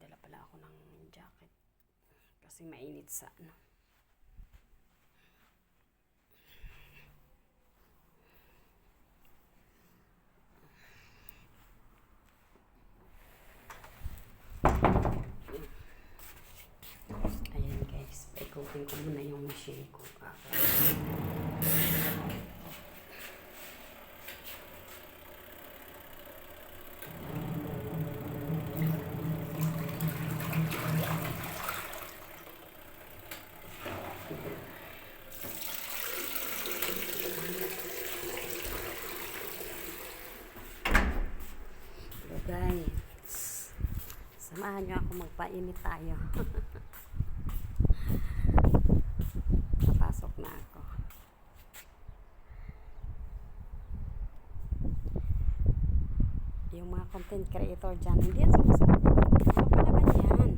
dala pala ako ng jacket kasi mainit sa ano. Ayan guys, paikutin ko muna yung machine ko. Guys, samahan nyo ako, magpainit tayo. Papasok na ako. Yung mga content creator dyan, hindi yan sumusuko. Ano pa naman yan?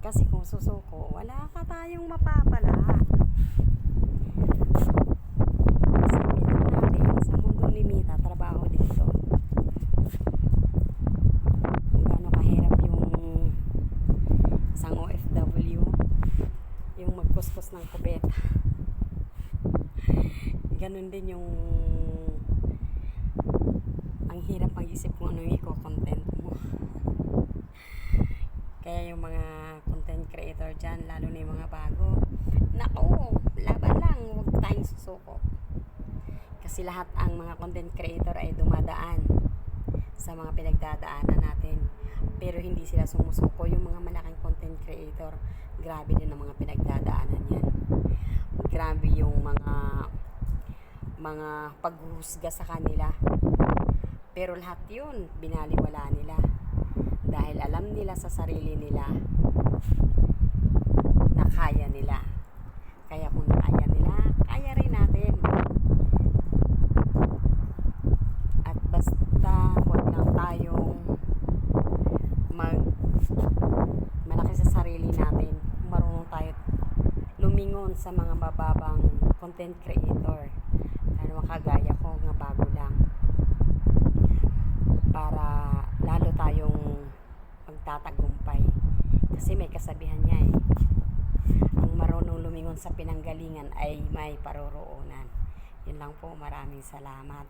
Kasi kung susuko, wala ka tayong mapapala. Kuskus ng kubeta. Ganun din yung ang hirap mag-isip kung ano yung i-content mo. Kaya yung mga content creator dyan, lalo na yung mga bago, naku, laban lang, huwag tayong susuko. Kasi lahat ang mga content creator ay dumadaan sa mga pinagdadaanan natin. Pero hindi sila sumusuko. Yung mga malaking content creator, grabe din ang mga pinagdadaanan yan. Grabe yung mga paghuhusga sa kanila. Pero lahat yun, binaliwala nila. Dahil alam nila sa sarili nila na kaya nila. Kaya kung kaya nila, kaya rin natin. At basta huwag lang tayong malaki sa sarili natin. Marunong tayo lumingon sa mga mababang content creator. Ano kagaya ko nga bago lang. Para lalo tayong magtatagumpay. Kasi may kasabihan niya eh. Ang marunong lumingon sa pinanggalingan ay may paroroonan. Yun lang po. Maraming salamat.